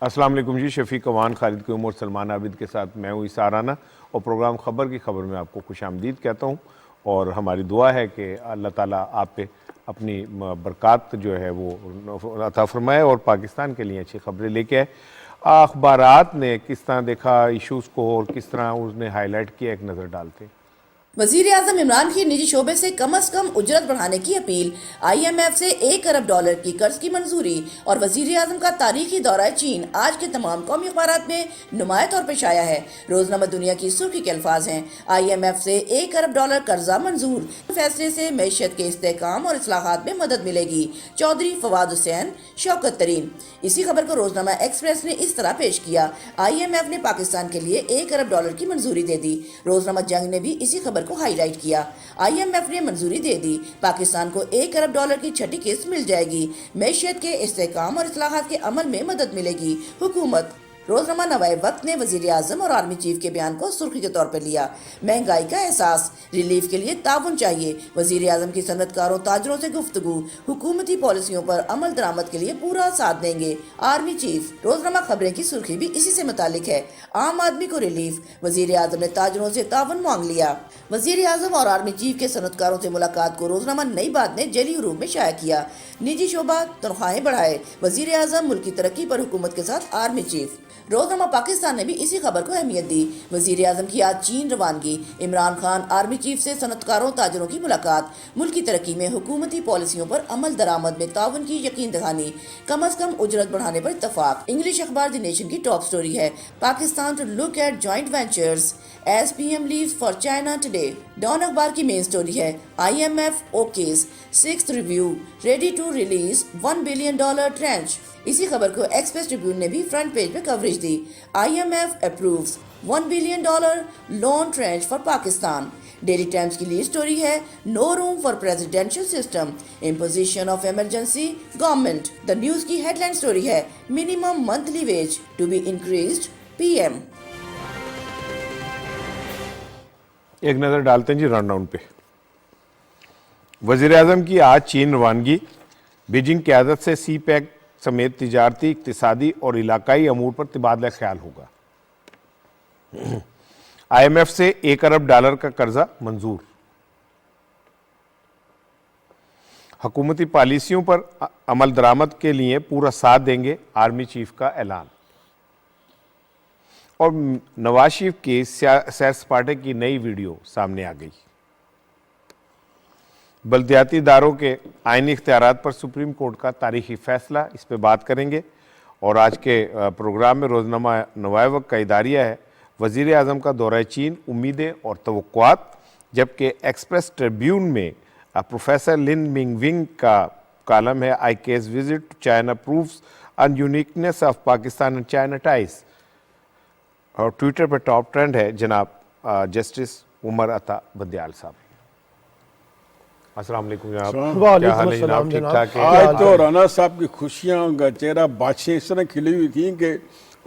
السلام علیکم جی، شفیق اوان، خالد قیوم اور سلمان عابد کے ساتھ میں ہوں اسار رانا، اور پروگرام خبر کی خبر میں آپ کو خوش آمدید کہتا ہوں، اور ہماری دعا ہے کہ اللہ تعالیٰ آپ پہ اپنی برکات جو ہے وہ عطا فرمائے اور پاکستان کے لیے اچھی خبریں لے کے آئے۔ اخبارات نے کس طرح دیکھا ایشوز کو اور کس طرح اس نے ہائی لائٹ کیا، ایک نظر ڈالتے ہیں۔ وزیر اعظم عمران کی نجی شعبے سے کم از کم اجرت بڑھانے کی اپیل، IMF سے $1 ارب کی قرض کی منظوری، اور وزیر اعظم کا تاریخی دورہ چین آج کے تمام قومی اخبارات میں نمایاں طور پر شائع ہے۔ روزنامہ دنیا کی سرخی کے الفاظ ہیں: IMF سے $1 ارب قرضہ منظور، فیصلے سے معیشت کے استحکام اور اصلاحات میں مدد ملے گی، چودھری فواد حسین، شوکت ترین۔ اسی خبر کو روزنامہ ایکسپریس نے اس طرح پیش کیا: IMF نے پاکستان کے لیے $1 ارب کی منظوری دے دی۔ روزنامہ جنگ نے بھی اسی خبر کو ہائی لائٹ کیا: IMF نے منظوری دے دی، پاکستان کو $1 ارب کی چھٹی قسط مل جائے گی، معیشت کے استحکام اور اصلاحات کے عمل میں مدد ملے گی، حکومت۔ روزنامہ نوائے وقت نے وزیر اعظم اور آرمی چیف کے بیان کو سرخی کے طور پر لیا: مہنگائی کا احساس، ریلیف کے لیے تعاون چاہیے، وزیر اعظم کی صنعت کاروں تاجروں سے گفتگو، حکومتی پالیسیوں پر عمل درآمد کے لیے پورا ساتھ دیں گے، آرمی چیف۔ روزنامہ خبریں کی سرخی بھی اسی سے متعلق ہے: عام آدمی کو ریلیف، وزیر اعظم نے تاجروں سے تعاون مانگ لیا۔ وزیر اعظم اور آرمی چیف کے صنعت کاروں سے ملاقات کو روزنامہ نئی بات نے جعلی حروف میں شائع کیا: نجی شعبہ تنخواہیں بڑھائے، وزیر اعظم ملکی ترقی پر حکومت کے ساتھ آرمی چیف۔ روزنامہ پاکستان نے بھی اسی خبر کو اہمیت دی: وزیر اعظم کی آج چین روانگی، عمران خان آرمی چیف سے صنعت کاروں تاجروں کی ملاقات، ملکی ترقی میں حکومتی پالیسیوں پر عمل درآمد میں تعاون کی یقین دہانی، کم از کم اجرت بڑھانے پر اتفاق۔ انگلش اخبار دی نیشن کی ٹاپ سٹوری ہے: Pakistan to look at joint ventures as PM leaves for China today. Dawn اخبار کی مین سٹوری ہے: IMF okays 6th review ready to release $1 billion tranche. اسی خبر کو ایکسپریس ٹریبیون نے بھی فرنٹ پیج پہ کوریج دی: IMF approves $1 billion loan tranche for Pakistan. Daily Times کی لیڈ سٹوری ہے: no room for presidential system, imposition of emergency government. The news کی ہیڈ لائن سٹوری ہے: minimum monthly wage to be increased, PM۔ ایک نظر ڈالتے ہیں جی run down پہ۔ وزیر اعظم کی آج چین روانگی، بیجنگ قیادت سے سی پیک سمیت تجارتی، اقتصادی اور علاقائی امور پر تبادلہ خیال ہوگا۔ IMF سے $1 ارب کا قرضہ منظور، حکومتی پالیسیوں پر عمل درآمد کے لیے پورا ساتھ دیں گے، آرمی چیف کا اعلان۔ اور نواز شریف کی سیر سپاٹے کی نئی ویڈیو سامنے آ گئی۔ بلدیاتی اداروں کے آئینی اختیارات پر سپریم کورٹ کا تاریخی فیصلہ، اس پہ بات کریں گے۔ اور آج کے پروگرام میں روزنامہ نوائے وقت کا اداریہ ہے: وزیر اعظم کا دورہ چین، امیدیں اور توقعات، جبکہ ایکسپریس ٹریبیون میں پروفیسر لن منگ ونگ کا کالم ہے: IK's visit to China proves an uniqueness of Pakistan and China ties۔ اور ٹویٹر پہ ٹاپ ٹرینڈ ہے جناب جسٹس عمر عطا بدیال صاحب۔ السلام علیکم جناب، کیا حال ہے جناب؟ ٹھیک ٹھاک ہے؟ آج تو رانا صاحب کی خوشیاں کا چہرہ بادشاہ اس طرح کھلی ہوئی تھیں کہ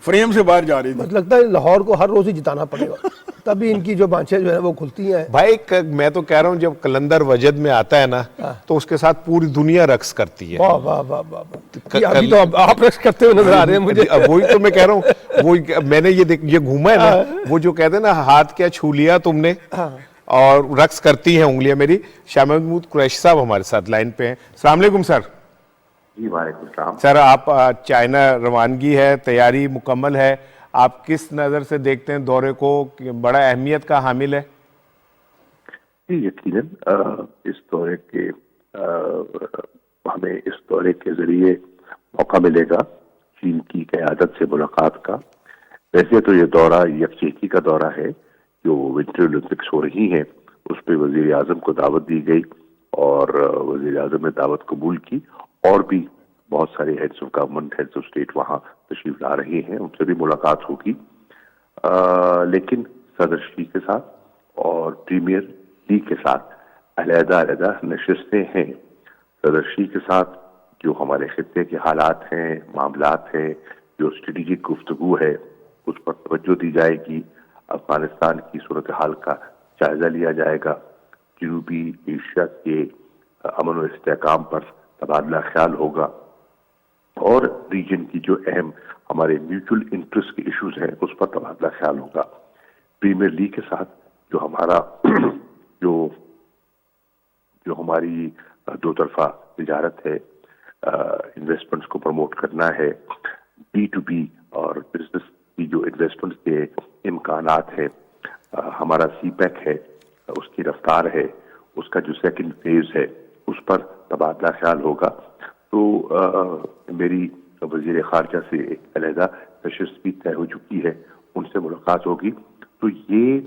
فریم سے باہر جا رہی تھی۔ مجھے لگتا ہے لاہور کو ہر روز ہی جتانا پڑے گا، تبھی ان کی جو بانچیں جو ہیں وہ کھلتی ہیں۔ بھائی میں تو کہہ رہا ہوں جب کلندر وجد میں آتا ہے نا تو اس کے ساتھ پوری دنیا رقص کرتی ہے۔ واہ واہ واہ واہ، ابھی تو آپ رقص کرتے ہوئے نظر آ رہے ہیں مجھے۔ وہی تو میں کہہ رہا ہوں، وہی میں نے یہ گھوما ہے نا، وہ جو کہتے ہیں نا ہاتھ کیا چھو لیا تم نے، اور رقص کرتی ہیں انگلیاں میری۔ شاہ محمود قریشی صاحب ہمارے ساتھ لائن پہ ہیں۔ السلام علیکم سر۔ جی وعلیکم السلام سر، آپ چائنا روانگی ہے، تیاری مکمل ہے، آپ کس نظر سے دیکھتے ہیں دورے کو؟ بڑا اہمیت کا حامل ہے؟ جی یقیناً اس دورے کے ہمیں اس دورے کے ذریعے موقع ملے گا چین کی قیادت سے ملاقات کا۔ ویسے تو یہ دورہ یکجہتی کا دورہ ہے، جو ونٹر اولمپکس ہو رہی ہیں اس پہ وزیر اعظم کو دعوت دی گئی اور وزیر اعظم نے دعوت قبول کی، اور بھی بہت سارے heads of government, heads of state وہاں تشریف لا رہے ہیں، ان سے بھی ملاقات ہوگی۔ لیکن صدر شی کے ساتھ اور پریمیئر لی کے ساتھ علیحدہ علیحدہ نشستیں ہیں۔ صدر شی کے ساتھ جو ہمارے خطے کے حالات ہیں، معاملات ہیں، جو اسٹریٹجک گفتگو ہے اس پر توجہ دی جائے گی، افغانستان کی صورتحال کا جائزہ لیا جائے گا، جنوبی ایشیا کے امن و استحکام پر تبادلہ خیال ہوگا، اور ریجن کی جو اہم ہمارے میوچل انٹرسٹ کے ایشوز ہیں اس پر تبادلہ خیال ہوگا. پریمیئر لیگ کے ساتھ جو ہمارا جو ہماری دو طرفہ تجارت ہے, انویسٹمنٹس کو پروموٹ کرنا ہے, B2B اور بزنس کی جو انویسٹمنٹس کے امکانات ہیں, ہمارا سی پیک ہے, اس کی رفتار ہے, اس کا جو سیکنڈ فیز ہے اس پر تبادلہ خیال ہوگا. تو میری وزیر خارجہ سے ایک علیحدہ نشست بھی طے ہو چکی ہے, ان سے ملاقات ہوگی. تو یہ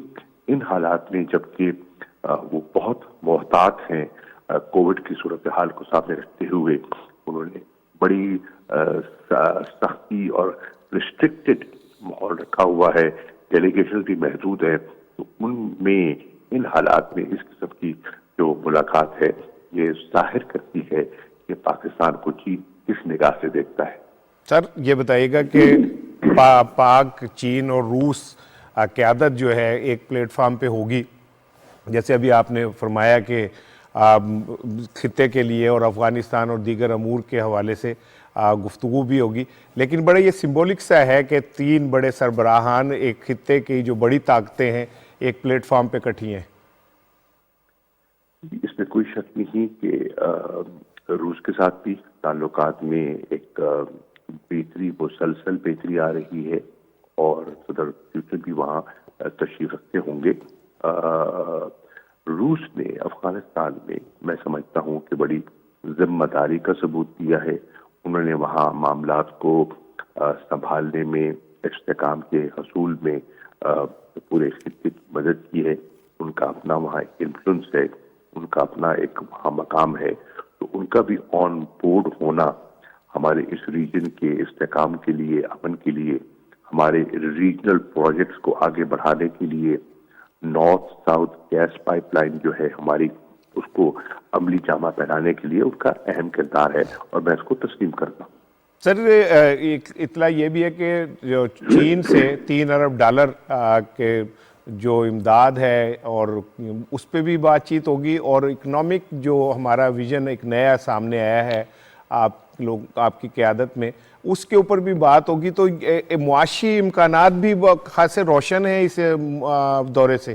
ان حالات میں جبکہ وہ بہت محتاط ہیں کووڈ کی صورتحال کو سامنے رکھتے ہوئے, انہوں نے بڑی سختی اور ریسٹرکٹڈ ماحول رکھا ہوا ہے, ڈیلیگیشن بھی محدود ہے, تو ان میں ان حالات میں اس قسم کی جو ملاقات ہے یہ ظاہر کرتی ہے کہ پاکستان کو چین کس نگاہ سے دیکھتا ہے. سر یہ بتائیے گا کہ پاک, چین اور روس قیادت جو ہے ایک پلیٹ فارم پہ ہوگی, جیسے ابھی آپ نے فرمایا کہ خطے کے لیے اور افغانستان اور دیگر امور کے حوالے سے گفتگو بھی ہوگی, لیکن بڑا یہ سمبولک سا ہے کہ تین بڑے سربراہان ایک خطے کی جو بڑی طاقتیں ہیں ایک پلیٹ فارم پہ اکٹھی ہیں. اس میں کوئی شک نہیں کہ روس کے ساتھ بھی تعلقات میں ایک بہتری, مسلسل بہتری آ رہی ہے, اور صدر پوتن بھی وہاں تشریف رکھتے ہوں گے. روس نے افغانستان میں میں سمجھتا ہوں کہ بڑی ذمہ داری کا ثبوت دیا ہے. انہوں نے وہاں معاملات کو سنبھالنے میں, استحکام کے حصول میں پورے خطے کی مدد کی ہے. ان کا اپنا وہاں ایک انفلوئنس ہے, ان کا اپنا ایک وہاں مقام ہے, تو ان کا بھی آن بورڈ ہونا ہمارے اس ریجن کے استحکام کے لیے, امن کے لیے, ہمارے ریجنل پروجیکٹس کو آگے بڑھانے کے لیے, north south gas pipeline جو ہے ہماری, اس کو عملی جامہ پہنانے کے لیے ان کا اہم کردار ہے, اور میں اس کو تسلیم کرتا ہوں. سر ایک اطلاع یہ بھی ہے کہ جو چین سے $3 ارب کے جو امداد ہے اور اس پہ بھی بات چیت ہوگی, اور اکنامک جو ہمارا ویژن ایک نیا سامنے آیا ہے آپ کی قیادت میں, اس کے اوپر بھی بات ہوگی. تو معاشی امکانات بھی خاصے روشن ہیں اس دورے سے.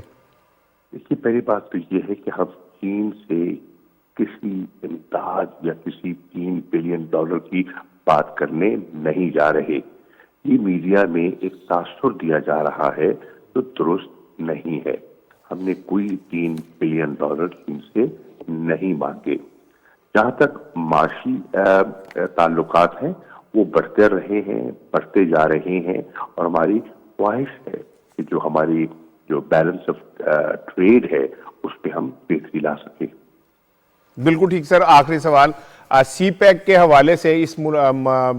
دیکھیے, پہلی بات تو یہ ہے کہ ہم چین سے کسی امداد یا کسی $3 بلین کی بات کرنے نہیں جا رہے. یہ میڈیا میں ایک تاثر دیا جا رہا ہے تو درست نہیں ہے. ہم نے کوئی $3 بلین چین سے نہیں مانگے. جہاں تک معاشی تعلقات ہیں وہ بڑھتے رہے ہیں, بڑھتے جا رہے ہیں, اور ہماری خواہش ہے کہ جو ہماری جو بیلنس آف ٹریڈ ہے اس پہ ہم بہتری لا سکیں. بالکل ٹھیک. سر آخری سوال, سی پیک کے حوالے سے اس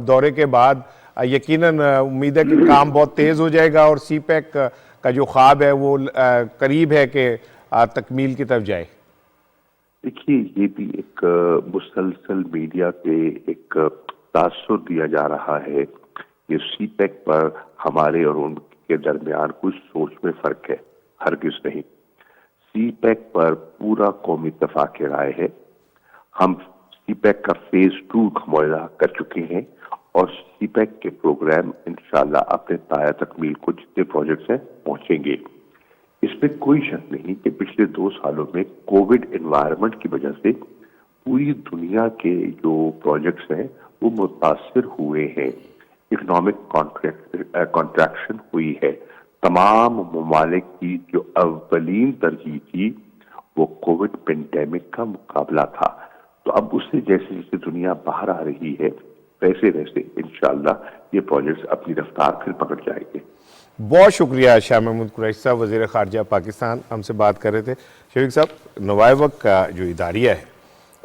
دورے کے بعد یقیناً امید ہے کہ کام بہت تیز ہو جائے گا, اور سی پیک کا جو خواب ہے وہ قریب ہے کہ تکمیل کی طرف جائے. دیکھیے, یہ بھی ایک مسلسل میڈیا پہ ایک تاثر دیا جا رہا ہے کہ سی پیک پر ہمارے اور ان کے درمیان کچھ سوچ میں فرق ہے. ہرگز نہیں. سی پیک پر پورا قومی اتفاق رائے ہے. ہم سی پیک کا فیز 2 کا معاہدہ کر چکے ہیں, اور سی پیک کے پروگرام انشاءاللہ اپنے پایہ تکمیل کو جتنے پروجیکٹس ہیں پہنچیں گے. اس میں کوئی شک نہیں کہ پچھلے 2 سالوں میں کووڈ انوائرمنٹ کی وجہ سے پوری دنیا کے جو پروجیکٹس ہیں وہ متاثر ہوئے ہیں. اکنامک کانٹریکشن ہوئی ہے. تمام ممالک کی جو اولین ترجیح تھی وہ کووڈ پینڈیمک کا مقابلہ تھا. تو اب اس سے جیسے جیسے دنیا باہر آ رہی ہے ویسے ویسے انشاءاللہ یہ پروجیکٹس اپنی رفتار پھر پکڑ جائیں گے. بہت شکریہ شاہ محمود قریشی صاحب, وزیر خارجہ پاکستان, ہم سے بات کر رہے تھے. شفیق صاحب, نوائے وقت کا جو اداریہ ہے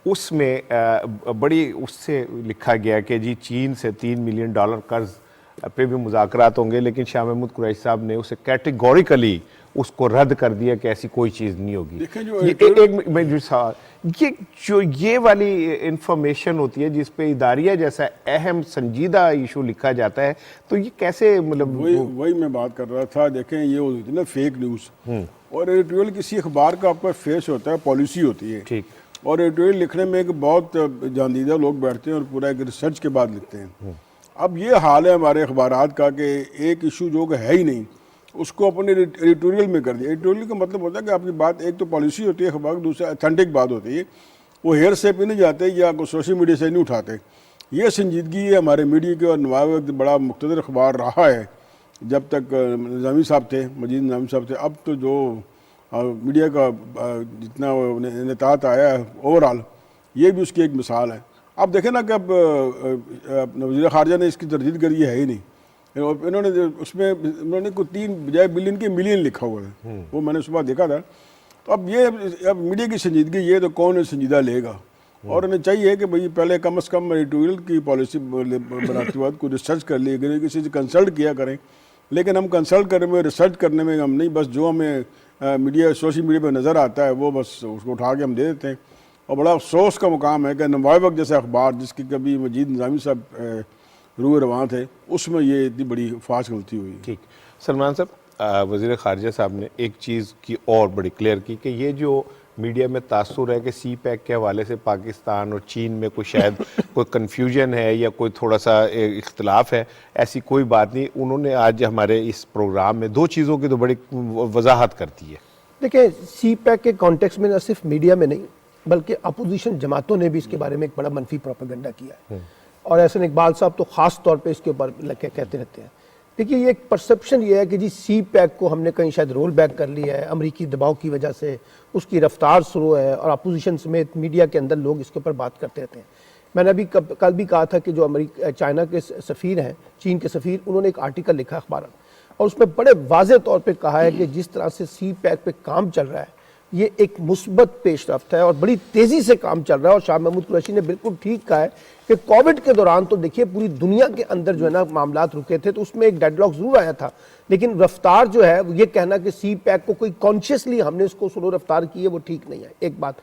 اس میں بڑی اس سے لکھا گیا کہ جی چین سے $3 ملین قرض پہ بھی مذاکرات ہوں گے, لیکن شاہ محمود قریشی صاحب نے اسے کیٹیگوریکلی اس کو رد کر دیا کہ ایسی کوئی چیز نہیں ہوگی. یہ والی انفارمیشن ہوتی ہے جس پہ اداریہ جیسا اہم سنجیدہ ایشو لکھا جاتا ہے, تو یہ کیسے مطلب وہی میں بات کر رہا تھا. دیکھیں, یہ ہوتی ہے نا فیک نیوز, اور ایڈیٹوریل کسی اخبار کا آپ کا فیس ہوتا ہے, پالیسی ہوتی ہے. ٹھیک. اور ایڈیٹوریل لکھنے میں ایک بہت جاندیدہ لوگ بیٹھتے ہیں اور پورا ایک ریسرچ کے بعد لکھتے ہیں. اب یہ حال ہے ہمارے اخبارات کا کہ ایک ایشو جو کہ ہے ہی نہیں اس کو اپنے ایڈیٹوریل میں کر دیا. ایڈیٹوریل کا مطلب ہوتا ہے کہ آپ کی بات ایک تو پالیسی ہوتی ہے اخبار, دوسرا اتھینٹک بات ہوتی ہے, وہ ہیئر سے پہ نہیں جاتے یا کوئی سوشل میڈیا سے نہیں اٹھاتے. یہ سنجیدگی ہے ہمارے میڈیا کے, اور نواب وقت بڑا مقتدر اخبار رہا ہے جب تک نظامی صاحب تھے, مجید نظامی صاحب تھے. اب تو جو میڈیا کا جتنا انعطاف آیا ہے اوور آل, یہ بھی اس کی ایک مثال ہے. آپ دیکھیں نا کہ اب وزیر خارجہ نے اس کی تردید کری ہے ہی نہیں. انہوں نے اس میں انہوں نے کوئی 3 بجائے بلین کے ملین لکھا ہوا ہے, وہ میں نے صبح دیکھا تھا. تو اب یہ اب میڈیا کی سنجیدگی یہ تو کون سنجیدہ لے گا, اور انہیں چاہیے کہ بھئی پہلے کم از کم ایڈیٹوریل کی پالیسی بناتے وقت کوئی ریسرچ کر لیے کریں, کسی سے کنسلٹ کیا کریں. لیکن ہم کنسلٹ کرنے میں, ریسرچ کرنے میں ہم نہیں, بس جو ہمیں میڈیا سوشل میڈیا پہ نظر آتا ہے وہ بس اس کو اٹھا کے ہم دے دیتے ہیں. اور بڑا افسوس کا مقام ہے کہ نواب وقت جیسا اخبار جس کی کبھی مجید نظامی صاحب روح رواں تھے, اس میں یہ اتنی بڑی فاش غلطی ہوئی. ٹھیک. سلمان صاحب, وزیر خارجہ صاحب نے ایک چیز کی اور بڑی کلیئر کی کہ یہ جو میڈیا میں تاثر ہے کہ سی پیک کے حوالے سے پاکستان اور چین میں کوئی شاید کوئی کنفیوژن ہے یا کوئی تھوڑا سا اختلاف ہے, ایسی کوئی بات نہیں. انہوں نے آج ہمارے اس پروگرام میں 2 چیزوں کی تو بڑی وضاحت کرتی ہے. دیکھیں, سی پیک کے کانٹیکس میں نہ صرف میڈیا میں نہیں بلکہ اپوزیشن جماعتوں نے بھی اس کے بارے میں ایک بڑا منفی پروپیگنڈا کیا ہے, اور احسن اقبال صاحب تو خاص طور پہ اس کے اوپر کہتے رہتے ہیں. دیکھیے, یہ ایک پرسپشن یہ ہے کہ جی سی پیک کو ہم نے کہیں شاید رول بیک کر لیا ہے امریکی دباؤ کی وجہ سے, اس کی رفتار سلو ہے, اور اپوزیشن سمیت میڈیا کے اندر لوگ اس کے اوپر بات کرتے رہتے ہیں. میں نے ابھی کل بھی کہا تھا کہ جو چائنا کے سفیر ہیں, چین کے سفیر, انہوں نے ایک آرٹیکل لکھا اخبار میں, اور اس میں بڑے واضح طور پہ کہا ہے کہ جس طرح سے سی پیک پہ کام چل رہا ہے یہ ایک مثبت پیش رفت ہے اور بڑی تیزی سے کام چل رہا ہے. اور شاہ محمود قریشی نے بالکل ٹھیک کہا ہے کہ کووڈ کے دوران تو دیکھیے پوری دنیا کے اندر جو ہے نا معاملات رکے تھے, تو اس میں ایک ڈیڈ لاک ضرور آیا تھا, لیکن رفتار جو ہے یہ کہنا کہ سی پیک کو کوئی کانشیسلی ہم نے اس کو سلو رفتار کی ہے وہ ٹھیک نہیں ہے. ایک بات.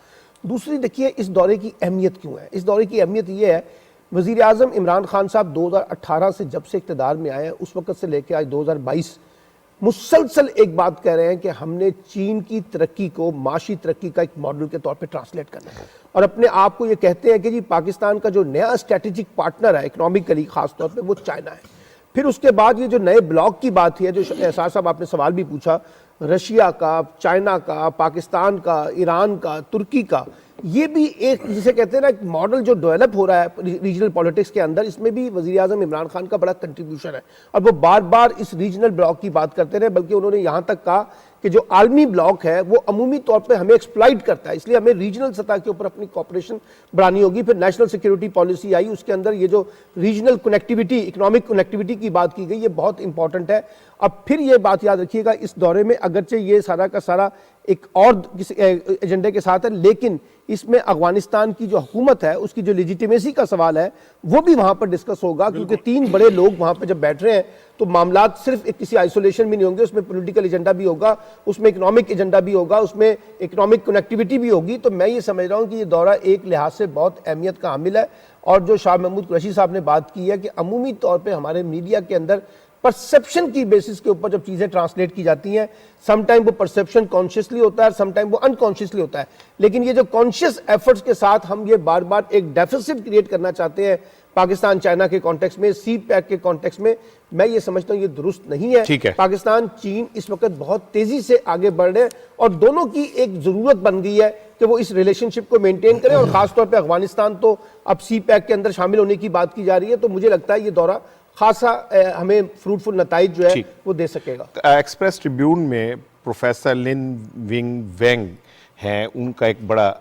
دوسری, دیکھیے اس دورے کی اہمیت کیوں ہے. اس دورے کی اہمیت یہ ہے, وزیر اعظم عمران خان صاحب 2018 سے جب سے اقتدار میں آئے ہیں اس وقت سے لے کے آج 2022 مسلسل ایک بات کہہ رہے ہیں کہ ہم نے چین کی ترقی کو معاشی ترقی کا ایک ماڈل کے طور پہ ٹرانسلیٹ کرنا ہے, اور اپنے آپ کو یہ کہتے ہیں کہ جی پاکستان کا جو نیا اسٹریٹجک پارٹنر ہے اکنامکلی خاص طور پہ وہ چائنا ہے. پھر اس کے بعد یہ جو نئے بلاک کی بات ہے, جو احسار صاحب آپ نے سوال بھی پوچھا, رشیا کا, چائنا کا, پاکستان کا, ایران کا, ترکی کا, یہ بھی ایک جسے کہتے ہیں نا ایک ماڈل جو ڈیولپ ہو رہا ہے ریجنل پولیٹکس کے اندر, اس میں بھی وزیر اعظم عمران خان کا بڑا کنٹریبیوشن ہے. اور وہ بار بار اس ریجنل بلاک کی بات کرتے رہے, بلکہ انہوں نے یہاں تک کہا کہ جو عالمی بلاک ہے وہ عمومی طور پہ ہمیں ایکسپلائٹ کرتا ہے, اس لیے ہمیں ریجنل سطح کے اوپر اپنی کوپریشن بڑھانی ہوگی. پھر نیشنل سیکیورٹی پالیسی آئی, اس کے اندر یہ جو ریجنل کنیکٹیوٹی, اکنامک کنیکٹیوٹی کی بات کی گئی, یہ بہت امپورٹنٹ ہے. اب پھر یہ بات یاد رکھیے گا, اس دورے میں اگرچہ یہ سارا کا سارا ایک اور ایجنڈے کے ساتھ ہے, لیکن اس میں افغانستان کی جو حکومت ہے اس کی جو لیجیٹیمیسی کا سوال ہے وہ بھی وہاں پر ڈسکس ہوگا, کیونکہ 3 بڑے لوگ وہاں پر جب بیٹھ رہے ہیں تو معاملات صرف کسی آئسولیشن بھی نہیں ہوں گے, اس میں پولیٹیکل ایجنڈا بھی ہوگا, اس میں اکنامک ایجنڈا بھی ہوگا, اس میں اکنامک کنیکٹیوٹی بھی ہوگی. تو میں یہ سمجھ رہا ہوں کہ یہ دورہ ایک لحاظ سے بہت اہمیت کا حامل ہے. اور جو شاہ محمود قریشی صاحب نے بات کی ہے کہ عمومی طور پہ ہمارے میڈیا کے اندر پرسپشن کی بیسس کے اوپر جب چیزیں ٹرانسلیٹ کی جاتی ہیں, سم ٹائم وہ پرسپشن کانشیسلی ہوتا ہے, سم ٹائم وہ انکانشیسلی ہوتا ہے, لیکن یہ جو کانشیس ایفرٹس کے ساتھ ہم یہ بار بار ایک ڈیفیسٹ کریٹ کرنا چاہتے ہیں پاکستان چائنا کے کانٹیکس میں, سی پیک کے کانٹیکس میں, میں یہ سمجھتا ہوں یہ درست نہیں ہے. پاکستان چین اس وقت بہت تیزی سے آگے بڑھ رہے ہیں, اور دونوں کی ایک ضرورت بن گئی ہے کہ وہ اس ریلیشن شپ کو مینٹین کریں, اور خاص طور پہ افغانستان تو اب سی پیک کے اندر شامل ہونے کی بات کی جا رہی ہے. تو مجھے لگتا ہے یہ دورہ خاصا ہمیں فروٹفل نتائج جو ہے وہ دے سکے گا. ایکسپریس ٹریبیون میں پروفیسر لن ونگ وینگ ہیں, ان کا ایک بڑا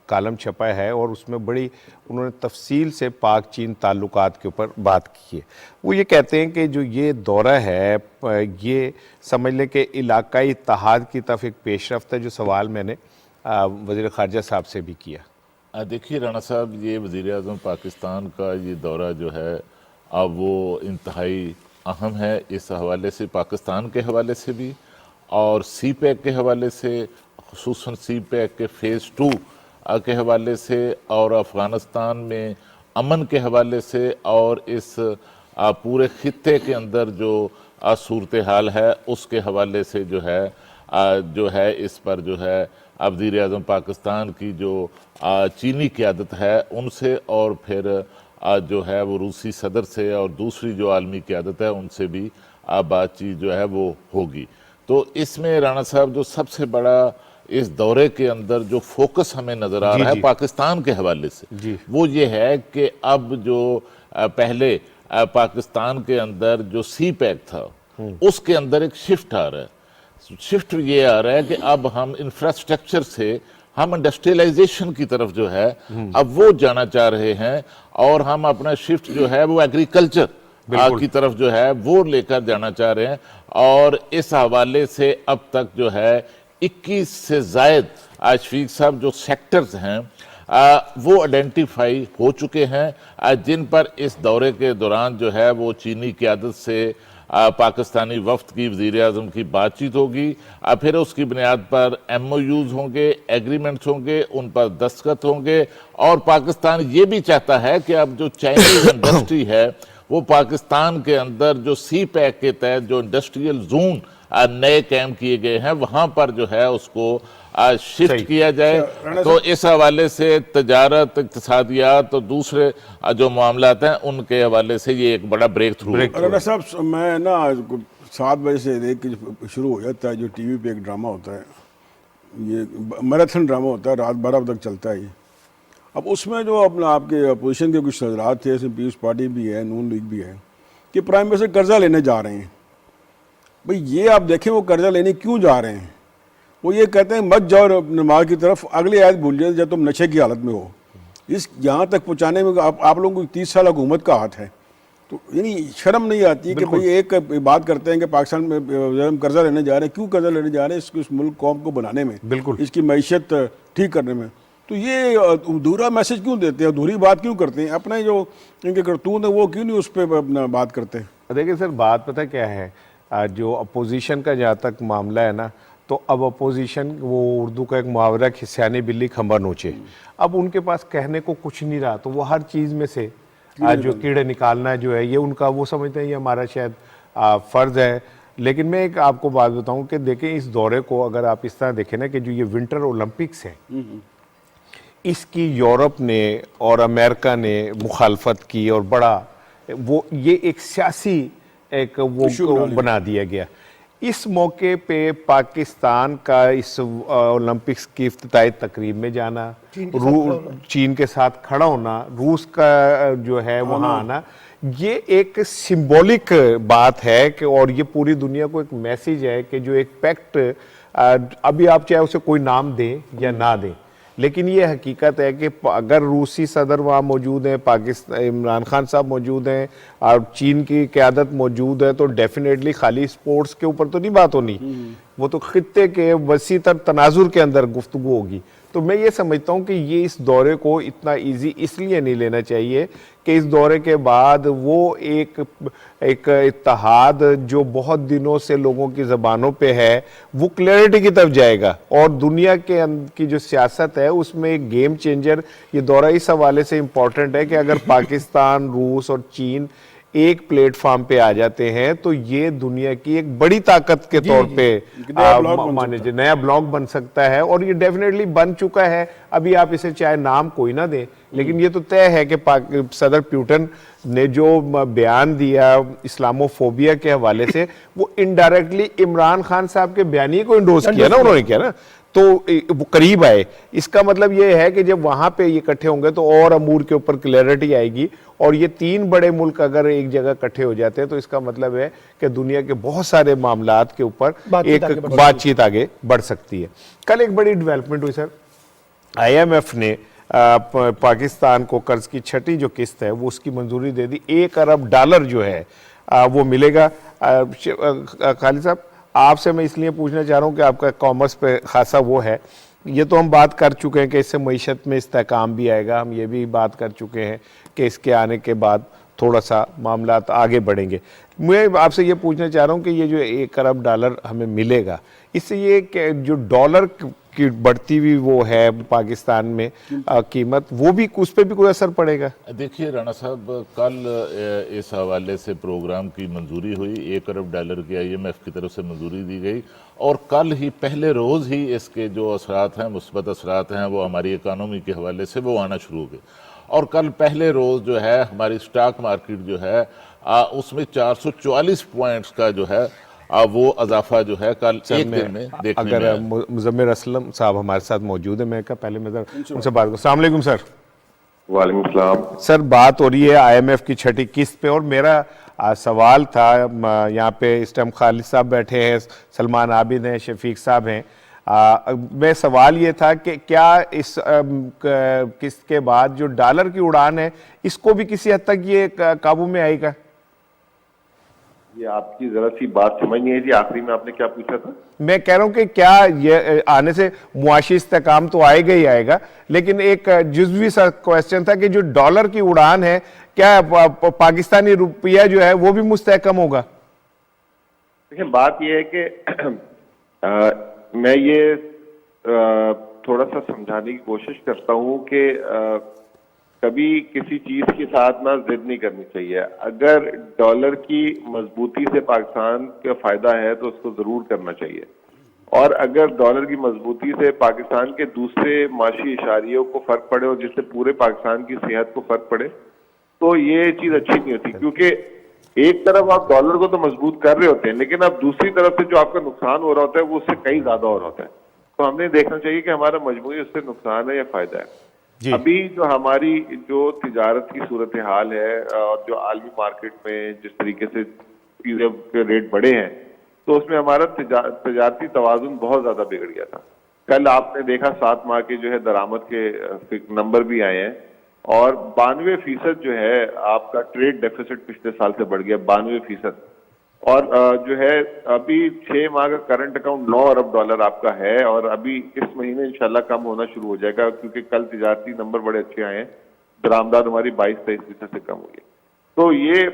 کالم چھپا ہے, اور اس میں بڑی انہوں نے تفصیل سے پاک چین تعلقات کے اوپر بات کی ہے. وہ یہ کہتے ہیں کہ جو یہ دورہ ہے یہ سمجھ لیں کہ علاقائی اتحاد کی طرف ایک پیش رفت ہے, جو سوال میں نے وزیر خارجہ صاحب سے بھی کیا. دیکھیے رانا صاحب, یہ وزیر اعظم پاکستان کا یہ دورہ جو ہے اب وہ انتہائی اہم ہے اس حوالے سے, پاکستان کے حوالے سے بھی اور سی پیک کے حوالے سے, خصوصاً سی پیک کے فیز 2 کے حوالے سے, اور افغانستان میں امن کے حوالے سے, اور اس پورے خطے کے اندر جو صورتحال ہے اس کے حوالے سے جو ہے اس پر جو ہے وزیر اعظم پاکستان کی جو چینی قیادت ہے ان سے, اور پھر جو ہے وہ روسی صدر سے اور دوسری جو عالمی قیادت ہے ان سے بھی بات چیت جو ہے وہ ہوگی. تو اس میں رانا صاحب جو سب سے بڑا اس دورے کے اندر جو فوکس ہمیں نظر آ رہا ہے پاکستان کے حوالے سے وہ یہ ہے کہ اب جو پہلے پاکستان کے اندر جو سی پیک تھا اس کے اندر ایک شفٹ آ رہا ہے. شفٹ یہ آ رہا ہے کہ اب ہم انفراسٹرکچر سے ہم انڈسٹریلائزیشن کی طرف جو ہے اب وہ جانا چاہ رہے ہیں اور ہم اپنا شفٹ جو ہے وہ ایگریکلچر کی طرف جو ہے وہ لے کر جانا چاہ رہے ہیں. اور اس حوالے سے اب تک جو ہے 21 سے زائد شفیق صاحب جو سیکٹرز ہیں وہ آئیڈینٹیفائی ہو چکے ہیں جن پر اس دورے کے دوران جو ہے وہ چینی قیادت سے پاکستانی وفد کی وزیر اعظم کی بات چیت ہوگی. پھر اس کی بنیاد پر ایم او یوز ہوں گے, ایگریمنٹس ہوں گے, ان پر دستخط ہوں گے. اور پاکستان یہ بھی چاہتا ہے کہ اب جو چائنیز انڈسٹری ہے وہ پاکستان کے اندر جو سی پیک کے تحت جو انڈسٹریل زون نئے قائم کیے گئے ہیں وہاں پر جو ہے اس کو شفٹ کیا جائے. تو اس حوالے سے تجارت, اقتصادیات اور دوسرے جو معاملات ہیں ان کے حوالے سے یہ ایک بڑا بریک تھرو ہے. رانا صاحب میں نا 7 بجے سے دیکھ کے شروع ہو جاتا ہے جو ٹی وی پہ ایک ڈرامہ ہوتا ہے, یہ میراتھن ڈرامہ ہوتا ہے, رات 12 بجے تک چلتا ہے یہ. اب اس میں جو اپنا آپ کے اپوزیشن کے کچھ حضرات تھے, اس میں پیپلز پارٹی بھی ہے, نون لیگ بھی ہے, کہ پرائم منسٹر قرضہ لینے جا رہے ہیں. بھئی یہ آپ دیکھیں وہ قرضہ لینے کیوں جا رہے ہیں. وہ یہ کہتے ہیں مت جاؤ نماز کی طرف, اگلی آیت بھول جائیں جب تم نشے کی حالت میں ہو. اس یہاں تک پہنچانے میں آپ لوگوں کو 30 سال حکومت کا ہاتھ ہے. تو یعنی شرم نہیں آتی کہ بھئی ایک بات کرتے ہیں کہ پاکستان میں قرضہ لینے جا رہے ہیں. کیوں قرضہ لینے جا رہے ہیں؟ اس ملک قوم کو بنانے میں, اس کی معیشت ٹھیک کرنے میں. تو یہ ادھورا میسج کیوں دیتے ہیں, ادھوری بات کیوں کرتے ہیں؟ اپنے جو ان کے کرتوت ہیں وہ کیوں نہیں اس پہ اپنا بات کرتے ہیں؟ دیکھیں سر, بات پتہ کیا ہے, جو اپوزیشن کا جہاں تک معاملہ ہے نا, تو اب اپوزیشن وہ اردو کا ایک محاورہ کھسیانی بلی کھمبا نوچے. اب ان کے پاس کہنے کو کچھ نہیں رہا, تو وہ ہر چیز میں سے جو کیڑے نکالنا جو ہے یہ ان کا, وہ سمجھتے ہیں یہ ہمارا شاید فرض ہے. لیکن میں ایک آپ کو بات بتاؤں کہ دیکھیں اس دورے کو اگر آپ اس طرح دیکھیں نا کہ جو یہ ونٹر اولمپکس ہے اس کی یورپ نے اور امریکہ نے مخالفت کی اور بڑا وہ یہ ایک سیاسی ایک وہ بنا دیا گیا. اس موقع پہ پاکستان کا اس اولمپکس کی افتتاحی تقریب میں جانا, چین کے ساتھ کھڑا ہونا, روس کا جو ہے وہاں آنا, یہ ایک سمبولک بات ہے کہ اور یہ پوری دنیا کو ایک میسیج ہے کہ جو ایک پیکٹ, ابھی آپ چاہے اسے کوئی نام دیں یا نہ دیں, لیکن یہ حقیقت ہے کہ اگر روسی صدر وہاں موجود ہیں, پاکستان عمران خان صاحب موجود ہیں اور چین کی قیادت موجود ہے, تو ڈیفینیٹلی خالی سپورٹس کے اوپر تو نہیں بات ہونی, وہ تو خطے کے وسیع تر تناظر کے اندر گفتگو ہوگی. تو میں یہ سمجھتا ہوں کہ یہ اس دورے کو اتنا ایزی اس لیے نہیں لینا چاہیے کہ اس دورے کے بعد وہ ایک اتحاد جو بہت دنوں سے لوگوں کی زبانوں پہ ہے وہ کلیئرٹی کی طرف جائے گا. اور دنیا کی جو سیاست ہے اس میں ایک گیم چینجر یہ دورہ اس حوالے سے امپورٹنٹ ہے کہ اگر پاکستان, روس اور چین ایک پلیٹ فارم پہ آ جاتے ہیں تو یہ دنیا کی ایک بڑی طاقت کے طور پہ نیا بلاک بن سکتا ہے. اور یہ ڈیفینیٹلی بن چکا ہے. ابھی آپ اسے چاہے نام کوئی نہ دیں, لیکن یہ تو طے ہے کہ صدر پیوٹن نے جو بیان دیا اسلاموفوبیا کے حوالے سے وہ انڈائریکٹلی عمران خان صاحب کے بیانیے کو انڈوز کیا نا, انہوں نے کیا نا, تو وہ قریب آئے. اس کا مطلب یہ ہے کہ جب وہاں پہ یہ اکٹھے ہوں گے تو اور امور کے اوپر کلیئرٹی آئے گی. اور یہ 3 بڑے ملک اگر ایک جگہ اکٹھے ہو جاتے ہیں تو اس کا مطلب ہے کہ دنیا کے بہت سارے معاملات کے اوپر ایک بات چیت آگے بڑھ سکتی ہے. کل ایک بڑی ڈیولپمنٹ ہوئی سر, آئی ایم ایف نے پاکستان کو قرض کی 6ٹھی جو قسط ہے وہ اس کی منظوری دے دی. $1 ارب جو ہے وہ ملے گا. خالد صاحب آپ سے میں اس لیے پوچھنا چاہ رہا ہوں کہ آپ کا کامرس پہ خاصا وہ ہے, یہ تو ہم بات کر چکے ہیں کہ اس سے معیشت میں استحکام بھی آئے گا, ہم یہ بھی بات کر چکے ہیں کہ اس کے آنے کے بعد تھوڑا سا معاملات آگے بڑھیں گے. میں آپ سے یہ پوچھنا چاہ رہا ہوں کہ یہ جو $1 ارب ہمیں ملے گا, اس سے یہ کہ جو ڈالر کی بڑھتی ہوئی وہ ہے پاکستان میں قیمت, وہ بھی اس پہ بھی کوئی اثر پڑے گا؟ دیکھیے رانا صاحب, کل اس حوالے سے پروگرام کی منظوری ہوئی, $1 ارب کی آئی ایم ایف کی طرف سے منظوری دی گئی, اور کل ہی پہلے روز ہی اس کے جو اثرات ہیں, مثبت اثرات ہیں, وہ ہماری اکانومی کے حوالے سے وہ آنا شروع ہو گئے. اور کل پہلے روز جو ہے ہماری سٹاک مارکیٹ جو ہے اس میں 444 پوائنٹس کا جو ہے وہ اضافہ جو ہے کل ایک دن میں دیکھنے میں اگر مزمل اسلم صاحب ہمارے ساتھ موجود ہیں، میں کہا پہلے میں ان سے بات کروں۔ السلام علیکم سر۔ وعلیکم السلام سر بات ہو رہی ہے آئی ایم ایف کی چھٹی قسط پہ، اور میرا سوال تھا، یہاں پہ اس ٹائم خالد صاحب بیٹھے ہیں، سلمان عابد ہیں، شفیق صاحب ہیں، میں سوال یہ تھا کہ کیا اس قسط کے بعد جو ڈالر کی اڑان ہے اس کو بھی کسی حد تک یہ قابو میں آئے گا؟ یہ آپ کی ذرا سی بات سمجھ نہیں ہے جی، آخری میں آپ نے کیا پوچھا تھا؟ میں کہہ رہا ہوں کہ کیا یہ آنے سے معاشی استحکام تو آئے گا ہی آئے گا، لیکن ایک جزوی سا کویسچن تھا کہ جو ڈالر کی اڑان ہے کیا پاکستانی روپیہ جو ہے وہ بھی مستحکم ہوگا؟ دیکھیں بات یہ ہے کہ میں یہ تھوڑا سا سمجھانے کی کوشش کرتا ہوں کہ کبھی کسی چیز کے ساتھ نہ ضد نہیں کرنی چاہیے۔ اگر ڈالر کی مضبوطی سے پاکستان کا فائدہ ہے تو اس کو ضرور کرنا چاہیے، اور اگر ڈالر کی مضبوطی سے پاکستان کے دوسرے معاشی اشاریوں کو فرق پڑے اور جس سے پورے پاکستان کی صحت کو فرق پڑے تو یہ چیز اچھی نہیں ہوتی، کیونکہ ایک طرف آپ ڈالر کو تو مضبوط کر رہے ہوتے ہیں لیکن اب دوسری طرف سے جو آپ کا نقصان ہو رہا ہوتا ہے وہ اس سے کئی زیادہ ہو رہا ہوتا ہے۔ تو ہم نے دیکھنا چاہیے کہ ہمارا مجموعی اس سے نقصان ہے یا فائدہ ہے۔ ابھی جو ہماری جو تجارت کی صورتحال ہے اور جو عالمی مارکیٹ میں جس طریقے سے چیزیں کے ریٹ بڑھے ہیں تو اس میں ہمارا تجارتی توازن بہت زیادہ بگڑ گیا تھا۔ کل آپ نے دیکھا 7 ماہ کے جو ہے درآمد کے نمبر بھی آئے ہیں، اور 92% جو ہے آپ کا ٹریڈ ڈیفیسٹ پچھلے سال سے بڑھ گیا 92%، اور جو ہے ابھی 6 ماہ کا کرنٹ اکاؤنٹ 9 ارب ڈالر آپ کا ہے، اور ابھی اس مہینے انشاءاللہ کم ہونا شروع ہو جائے گا کیونکہ کل تجارتی نمبر بڑے اچھے آئے ہیں، درآمدات ہماری 22-23% سے کم ہوئی ہے۔ تو یہ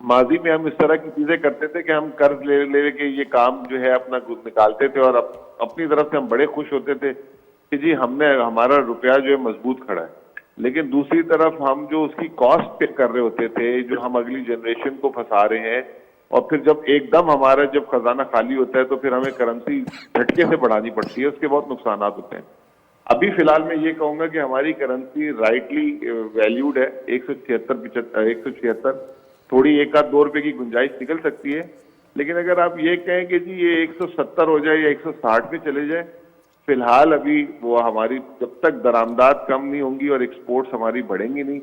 ماضی میں ہم اس طرح کی چیزیں کرتے تھے کہ ہم قرض لے کے یہ کام جو ہے اپنا نکالتے تھے، اور اپنی طرف سے ہم بڑے خوش ہوتے تھے کہ جی ہمارا روپیہ جو ہے مضبوط کھڑا ہے، لیکن دوسری طرف ہم جو اس کی کاسٹ پے کر رہے ہوتے تھے، جو ہم اگلی جنریشن کو پھنسا رہے ہیں، اور پھر جب ایک دم ہمارا جب خزانہ خالی ہوتا ہے تو پھر ہمیں کرنسی جھٹکے سے بڑھانی پڑتی ہے، اس کے بہت نقصانات ہوتے ہیں۔ ابھی فی الحال میں یہ کہوں گا کہ ہماری کرنسی رائٹلی ویلیوڈ ہے 176، تھوڑی 1-2 روپے کی گنجائش نکل سکتی ہے، لیکن اگر آپ یہ کہیں کہ جی یہ 170 ہو جائے یا 160 پہ چلے جائے، فی الحال ابھی وہ ہماری جب تک درآمدات کم نہیں ہوں گی اور ایکسپورٹس ہماری بڑھیں گی نہیں،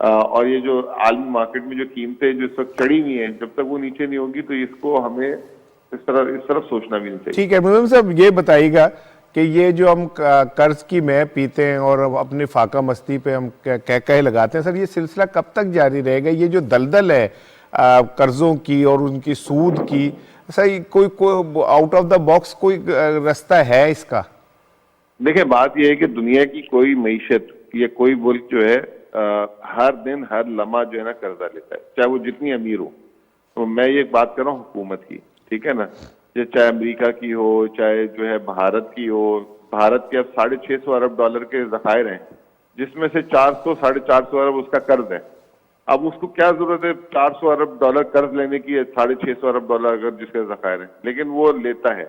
اور یہ جو عالمی مارکیٹ میں جو قیمتیں جو اس وقت چڑھی ہوئی ہیں جب تک وہ نیچے نہیں ہوں گی تو اس کو ہمیں اس طرف سوچنا بھی نہیں چاہیے۔ ٹھیک ہے مزمل صاحب، یہ بتائیے گا کہ یہ جو ہم قرض کی میں پیتے ہیں اور اپنی فاقہ مستی پہ ہم کہہ لگاتے ہیں، سر یہ سلسلہ کب تک جاری رہے گا؟ یہ جو دلدل ہے قرضوں کی اور ان کی سود کی، سر کوئی آؤٹ آف دا باکس کوئی رستہ ہے اس کا؟ دیکھیں بات یہ ہے کہ دنیا کی کوئی معیشت یا کوئی ملک جو ہے ہر دن ہر لمحہ جو ہے نا قرضہ لیتا ہے، چاہے وہ جتنی امیر ہو۔ تو میں یہ بات کر رہا ہوں حکومت کی، ٹھیک ہے نا، یہ چاہے امریکہ کی ہو چاہے جو ہے بھارت کی ہو۔ بھارت کے اب 650 ارب ڈالر کے ذخائر ہیں، جس میں سے 400-450 ارب اس کا قرض ہے۔ اب اس کو کیا ضرورت ہے 400 ارب ڈالر قرض لینے کی، 650 ارب ڈالر اگر جس کے ذخائر ہیں، لیکن وہ لیتا ہے،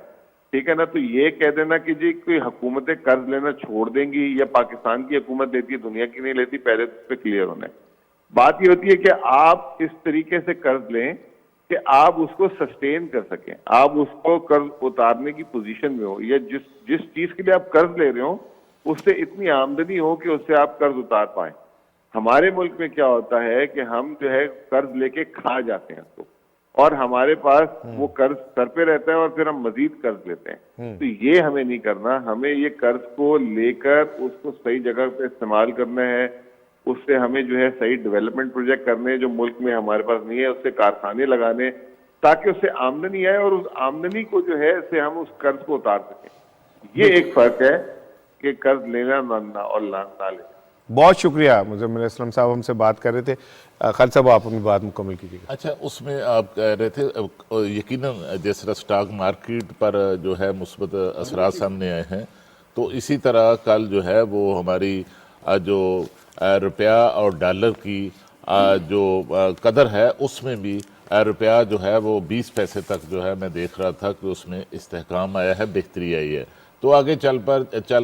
ٹھیک ہے نا۔ تو یہ کہہ دینا کہ جی کوئی حکومتیں قرض لینا چھوڑ دیں گی یا پاکستان کی حکومت لیتی ہے دنیا کی نہیں لیتی، پہلے اس پہ کلیئر ہونا ہے۔ بات یہ ہوتی ہے کہ آپ اس طریقے سے قرض لیں کہ آپ اس کو سسٹین کر سکیں، آپ اس کو قرض اتارنے کی پوزیشن میں ہو، یا جس چیز کے لیے آپ قرض لے رہے ہو اس سے اتنی آمدنی ہو کہ اس سے آپ قرض اتار پائیں۔ ہمارے ملک میں کیا ہوتا ہے کہ ہم جو ہے قرض لے کے کھا جاتے ہیں اس کو، اور ہمارے پاس وہ قرض سر پہ رہتا ہے اور پھر ہم مزید قرض لیتے ہیں۔ تو یہ ہمیں نہیں کرنا، ہمیں یہ قرض کو لے کر اس کو صحیح جگہ پہ استعمال کرنا ہے، اس سے ہمیں جو ہے صحیح ڈیولپمنٹ پروجیکٹ کرنے جو ملک میں ہمارے پاس نہیں ہے، اس سے کارخانے لگانے تاکہ اس سے آمدنی آئے اور اس آمدنی کو جو ہے سے ہم اس قرض کو اتار سکیں۔ یہ ایک فرق ہے کہ قرض لینا اور نہ لینا۔ بہت شکریہ مزمل اسلم صاحب، ہم سے بات کر رہے تھے۔ خالد صاحب آپ اپنی بات مکمل کیجیے گا۔ اچھا، اس میں آپ کہہ رہے تھے یقیناً جس طرح سٹاک مارکیٹ پر جو ہے مثبت اثرات سامنے آئے ہیں، تو اسی طرح کل جو ہے وہ ہماری جو روپیہ اور ڈالر کی جو قدر ہے اس میں بھی روپیہ جو ہے وہ 20 پیسے تک جو ہے میں دیکھ رہا تھا کہ اس میں استحکام آیا ہے، بہتری آئی ہے۔ تو آگے چل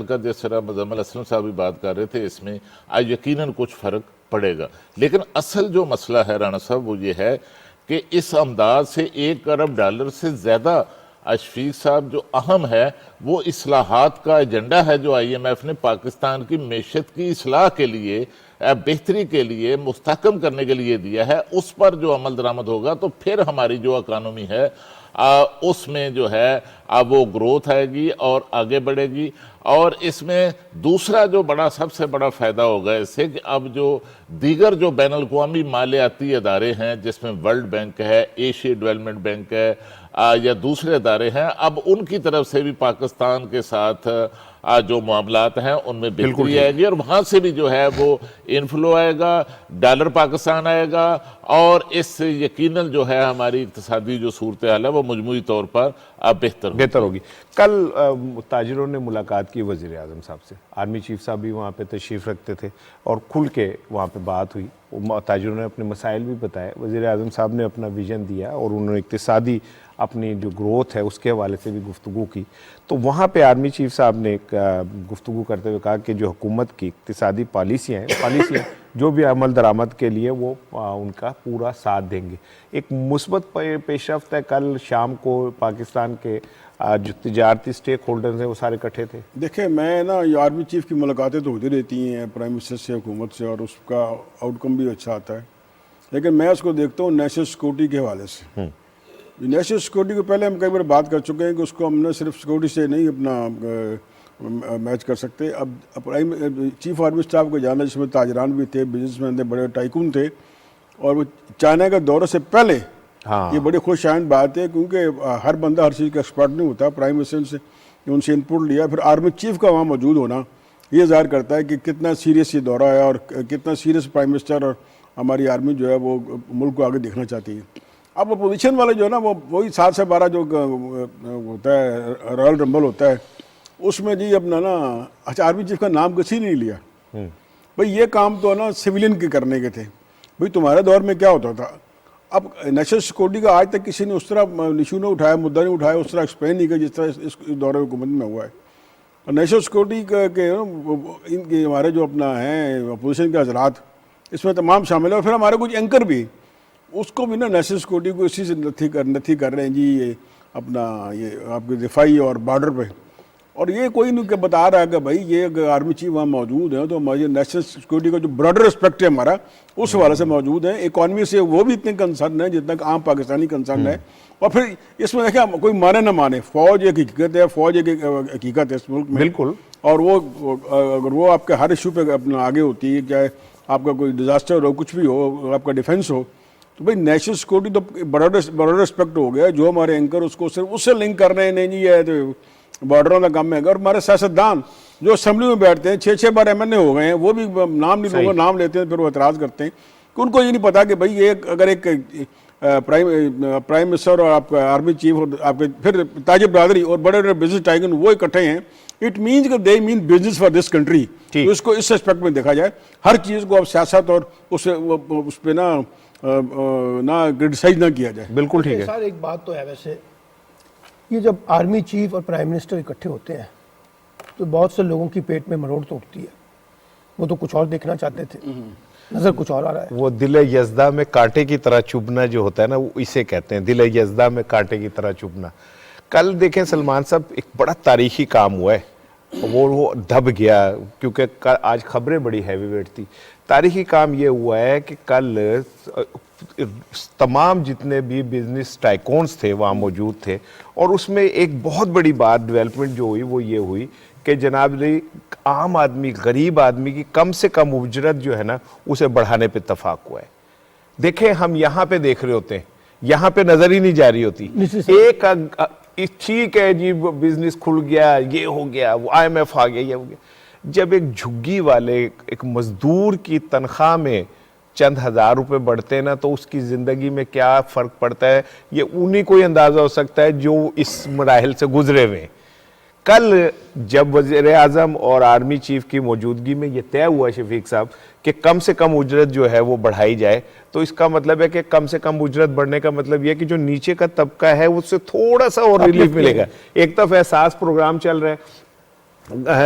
کر جس طرح مزمل اسلم صاحب بھی بات کر رہے تھے، اس میں یقیناً کچھ فرق پڑے گا. لیکن اصل جو مسئلہ ہے رانا صاحب وہ یہ ہے کہ اس امداد سے $1 ارب سے زیادہ شفیق صاحب جو اہم ہے وہ اصلاحات کا ایجنڈا ہے جو IMF نے پاکستان کی معیشت کی اصلاح کے لیے، بہتری کے لیے، مستحکم کرنے کے لیے دیا ہے. اس پر جو عمل درآمد ہوگا تو پھر ہماری جو اکانومی ہے اس میں جو ہے وہ گروتھ آئے گی اور آگے بڑھے گی. اور اس میں دوسرا جو سب سے بڑا فائدہ ہوگا اس سے کہ اب جو دیگر جو بین الاقوامی مالیاتی ادارے ہیں جس میں ورلڈ بینک ہے، ایشیا ڈیولپمنٹ بینک ہے یا دوسرے ادارے ہیں، اب ان کی طرف سے بھی پاکستان کے ساتھ جو معاملات ہیں ان میں بہتری آئے گی اور وہاں سے بھی جو ہے وہ انفلو آئے گا، ڈالر پاکستان آئے گا اور اس سے یقیناً جو ہے ہماری اقتصادی جو صورتحال ہے وہ مجموعی طور پر بہتر ہوگی. کل تاجروں نے ملاقات کی وزیر اعظم صاحب سے، آرمی چیف صاحب بھی وہاں پہ تشریف رکھتے تھے اور کھل کے وہاں پہ بات ہوئی. تاجروں نے اپنے مسائل بھی بتائے، وزیر اعظم صاحب نے اپنا ویژن دیا اور انہوں نے اقتصادی اپنی جو گروتھ ہے اس کے حوالے سے بھی گفتگو کی. تو وہاں پہ آرمی چیف صاحب نے گفتگو کرتے ہوئے کہا کہ جو حکومت کی اقتصادی پالیسیاں جو بھی عمل درآمد کے لیے وہ ان کا پورا ساتھ دیں گے. ایک مثبت پیش رفت ہے. کل شام کو پاکستان کے جو تجارتی سٹیک ہولڈرز ہیں وہ سارے اکٹھے تھے. دیکھیں میں نا یہ آرمی چیف کی ملاقاتیں تو ہوتی رہتی ہیں پرائم منسٹر سے، حکومت سے، اور اس کا آؤٹ کم بھی اچھا آتا ہے، لیکن میں اس کو دیکھتا ہوں نیشنل سیکورٹی کے حوالے سے. نیشنل سیکورٹی کو پہلے ہم کئی بار بات کر چکے ہیں کہ اس کو ہم نے صرف سیکورٹی سے نہیں اپنا میچ کر سکتے. اب چیف آرمی اسٹاف کو جانا جس میں تاجران بھی تھے، بزنس مین تھے، بڑے ٹائکون تھے، اور وہ چائنا کے دورے سے پہلے یہ بڑی خوش آئند بات ہے کیونکہ ہر بندہ ہر چیز کا ایکسپرٹ نہیں ہوتا. پرائم منسٹر سے ان سے انپٹ لیا، پھر آرمی چیف کا وہاں موجود ہونا یہ ظاہر کرتا ہے کہ کتنا سیریس یہ دورہ ہے اور کتنا سیریس پرائم منسٹر اور ہماری آرمی جو ہے وہ ملک کو آگے دیکھنا چاہتی ہے. اب اپوزیشن والے جو ہے نا وہی 7 سے 12 جو ہوتا ہے رائل رمبل ہوتا ہے اس میں جی اپنا نا اچھا آرمی چیف کا نام کسی نہیں لیا. بھئی یہ کام تو نا سویلین کے کرنے کے تھے. بھئی تمہارے دور میں کیا ہوتا تھا؟ اب نیشنل سیکورٹی کا آج تک کسی نے اس طرح ایشو نہیں اٹھایا، مدعا نہیں اٹھایا، اس طرح ایکسپلین نہیں کیا جس طرح اس دور حکومت میں ہوا ہے. اور نیشنل سیکورٹی کے ان کے ہمارے جو اپنا ہیں اپوزیشن کے حضرات اس میں تمام شامل ہیں، اور پھر ہمارے کچھ اینکر بھی اس کو بھی نا نیشنل سیکورٹی کو اسی سے نتھی کر رہے ہیں جی یہ اپنا یہ آپ کے دفاعی اور بارڈر پہ. اور یہ کوئی نہیں کہ بتا رہا ہے کہ بھائی یہ اگر آرمی چیف وہاں موجود ہیں تو ہماری نیشنل سیکورٹی کا جو براڈر اسپیکٹ ہے ہمارا اس حوالے سے موجود ہیں. اکانومی سے وہ بھی اتنے کنسرن ہے جتنا کہ عام پاکستانی کنسرن ہے. اور پھر اس میں دیکھیں کوئی مانے نہ مانے، فوج ایک حقیقت ہے، فوج ایک حقیقت ہے اس ملک میں بالکل. اور وہ اگر وہ آپ کے ہر ایشو پہ اپنا آگے ہوتی ہے، چاہے آپ کا کوئی ڈیزاسٹر ہو، کچھ بھی ہو، آپ کا ڈیفنس ہو، تو بھائی نیشنل سیکورٹی تو براڈر اسپیکٹ ہو گیا. جو ہمارے اینکر اس کو صرف اس سے لنک کر رہے ہیں، نہیں جی یہ تو بارڈروں کا کام ہے. اور ہمارے سیاستدان جو اسمبلی میں بیٹھتے ہیں 6 بار MNA ہو گئے ہیں، وہ بھی نام نہیں لوگوں نام لیتے ہیں، پھر وہ اعتراض کرتے ہیں کہ ان کو یہ نہیں پتا کہ بھائی یہ اگر ایک پرائم منسٹر اور آپ کا آرمی چیف اور آپ کے پھر تاجر برادری اور بڑے بڑے بزنس ٹائکن وہ اکٹھے ہیں، اٹ مینس کہ دے مین بزنس فار دس کنٹری. تو اس کو اس اسپیکٹ میں دیکھا جائے، ہر چیز کو اب سیاست اور اس پہ نہ کرٹیسائز نہ کیا جائے. بالکل ٹھیک ہے سر. ایک بات تو ہے ویسے، یہ جب آرمی چیف اور پرائم منسٹر اکٹھے ہوتے ہیں تو بہت سے لوگوں کی پیٹ میں مروڑ تو اٹھتی ہے. وہ تو کچھ اور دیکھنا چاہتے تھے، نظر کچھ اور آ رہا ہے. وہ دل یزدہ میں کانٹے کی طرح چبھنا جو ہوتا ہے نا، وہ اسے کہتے ہیں دل یزدہ میں کانٹے کی طرح چبھنا. کل دیکھیں سلمان صاحب ایک بڑا تاریخی کام ہوا ہے، وہ دب گیا کیونکہ آج خبریں بڑی ہیوی ویٹ تھی. تاریخی کام یہ ہوا ہے کہ کل تمام جتنے بھی بزنس ٹائکونز تھے وہاں موجود تھے، اور اس میں ایک بہت بڑی بات ڈیولپمنٹ جو ہوئی وہ یہ ہوئی کہ جناب عام آدمی، غریب آدمی کی کم سے کم اجرت جو ہے نا اسے بڑھانے پہ اتفاق ہوا ہے. دیکھیں ہم یہاں پہ دیکھ رہے ہوتے ہیں، یہاں پہ نظر ہی نہیں جاری ہوتی. ایک ٹھیک ہے جی بزنس کھل گیا، یہ ہو گیا، وہ IMF آ گیا، یہ ہو گیا. جب ایک جھگی والے ایک مزدور کی تنخواہ میں چند ہزار روپے بڑھتے ہیں نا تو اس کی زندگی میں کیا فرق پڑتا ہے یہ انہی کو ہی اندازہ ہو سکتا ہے جو اس مراحل سے گزرے ہوئے ہیں. کل جب وزیر اعظم اور آرمی چیف کی موجودگی میں یہ طے ہوا شفیق صاحب کہ کم سے کم اجرت جو ہے وہ بڑھائی جائے، تو اس کا مطلب ہے کہ کم سے کم اجرت بڑھنے کا مطلب یہ کہ جو نیچے کا طبقہ ہے اس سے تھوڑا سا اور ریلیف ملے گا. ایک طرف احساس پروگرام چل رہا ہے،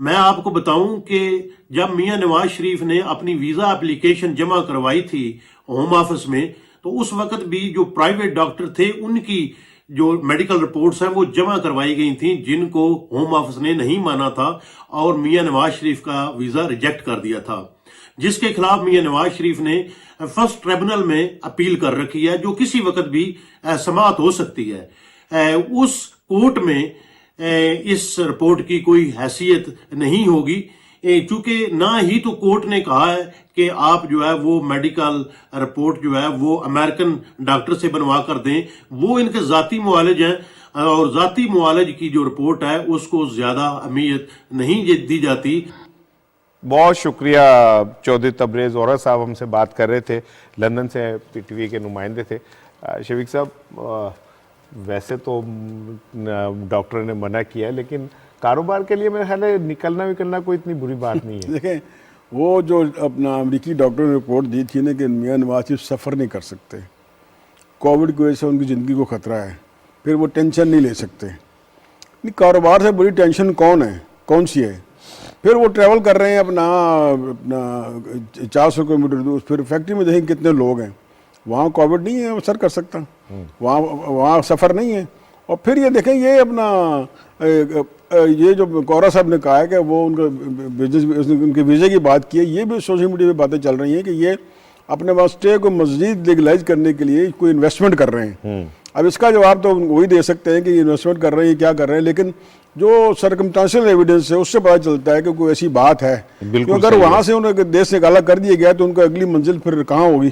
میں آپ کو بتاؤں کہ جب میاں نواز شریف نے اپنی ویزا اپلیکیشن جمع کروائی تھی ہوم آفس میں تو اس وقت بھی جو پرائیویٹ ڈاکٹر تھے ان کی جو میڈیکل رپورٹس ہیں وہ جمع کروائی گئی تھیں جن کو ہوم آفس نے نہیں مانا تھا اور میاں نواز شریف کا ویزا ریجیکٹ کر دیا تھا، جس کے خلاف میاں نواز شریف نے فرسٹ ٹریبونل میں اپیل کر رکھی ہے جو کسی وقت بھی سماعت ہو سکتی ہے۔ اس کورٹ میں اس رپورٹ کی کوئی حیثیت نہیں ہوگی چونکہ نہ ہی تو کورٹ نے کہا ہے کہ آپ جو ہے وہ میڈیکل رپورٹ جو ہے وہ امریکن ڈاکٹر سے بنوا کر دیں، وہ ان کے ذاتی معالج ہیں اور ذاتی معالج کی جو رپورٹ ہے اس کو زیادہ اہمیت نہیں دی جاتی۔ بہت شکریہ چودھری تبریز وہرا صاحب ہم سے بات کر رہے تھے، لندن سے پی ٹی وی کے نمائندے تھے۔ شفیق صاحب ویسے تو ڈاکٹر نے منع کیا ہے لیکن کاروبار کے لیے میرے خیال ہے نکلنا کوئی اتنی بری بات نہیں ہے۔ دیکھیں وہ جو اپنا امریکی ڈاکٹر نے رپورٹ دی تھی نا کہ میاں نواز شریف سفر نہیں کر سکتے، کووڈ کی وجہ سے ان کی زندگی کو خطرہ ہے، پھر وہ ٹینشن نہیں لے سکتے۔ کاروبار سے بڑی ٹینشن کون سی ہے؟ پھر وہ ٹریول کر رہے ہیں اپنا 400 کلومیٹر دور، پھر فیکٹری میں دیکھیں کتنے لوگ ہیں، وہاں کووڈ نہیں ہے، وہ سر کر سکتا، وہاں سفر نہیں ہے۔ اور پھر یہ دیکھیں یہ اپنا یہ جو کوہرا صاحب نے کہا ہے کہ وہ ان کا بزنس ان کے ویزے کی بات کی ہے، یہ بھی سوشل میڈیا پہ باتیں چل رہی ہیں کہ یہ اپنے وہاں اسٹے کو مزید لیگلائز کرنے کے لیے کوئی انویسٹمنٹ کر رہے ہیں۔ اب اس کا جواب تو وہی دے سکتے ہیں کہ یہ انویسٹمنٹ کر رہے ہیں کیا کر رہے ہیں، لیکن جو سرکمسٹانشل ایویڈنس ہے اس سے پتہ چلتا ہے کہ کوئی ایسی بات ہے، کیونکہ اگر وہاں سے انہیں دیش سے نکالا کر دیا گیا تو ان کو اگلی منزل پھر کہاں ہوگی؟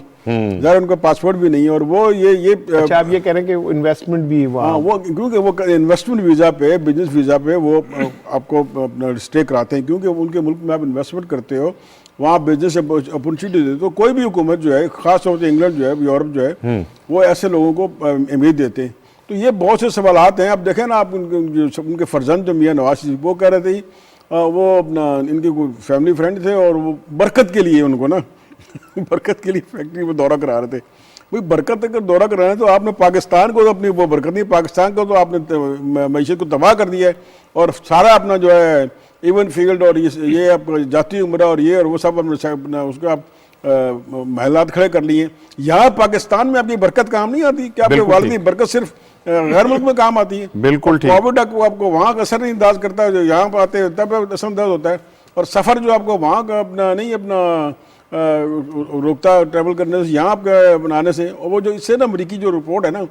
ظاہر ان کا پاسپورٹ بھی نہیں ہے، اور وہ یہ اچھا آپ یہ کہہ رہے ہیں کہ انویسٹمنٹ بھی وہ کیونکہ وہ انویسٹمنٹ ویزا پہ بزنس ویزا پہ وہ آپ کو اپنا اسٹے کراتے ہیں، کیونکہ ان کے ملک میں آپ انویسٹمنٹ کرتے ہو وہاں بزنس اپرچونیٹی دیتے، تو کوئی بھی حکومت جو ہے خاص طور سے انگلینڈ جو ہے یورپ جو ہے وہ ایسے لوگوں کو امید دیتے ہیں۔ تو یہ بہت سے سوالات ہیں۔ اب دیکھیں نا آپ ان کے فرزند جو میاں نواز شریف وہ کہہ رہے تھے وہ اپنا ان کے کوئی فیملی فرینڈ تھے اور وہ برکت کے لیے ان کو نا برکت کے لیے فیکٹری میں دورہ کرا رہے تھے۔ بھائی برکت اگر دورہ کرانا ہے تو آپ نے پاکستان کو اپنی وہ برکت نہیں، پاکستان کو تو آپ نے معیشت کو تباہ کر دیا ہے اور سارا اپنا جو ہے ایون فیلڈ اور یہ آپ جاتی عمرہ اور یہ اور وہ سب اپنا اس کو آپ محلات کھڑے کر لیے۔ یہاں پاکستان میں آپ کی برکت کام نہیں آتی کہ آپ کے والد کی برکت صرف غیر ملک میں کام آتی ہے۔ بالکل ٹھیک۔ کووڈ آپ کو وہاں کا اثر نہیں انداز کرتا، جو یہاں پہ آتے ہیں تب اثر انداز ہوتا ہے، اور سفر جو آپ کو وہاں کا اپنا نہیں اپنا روکتا ٹریول کرنے سے یہاں آپ کا بنانے سے، اور وہ جو اس سے نا امریکی جو رپورٹ ہے نا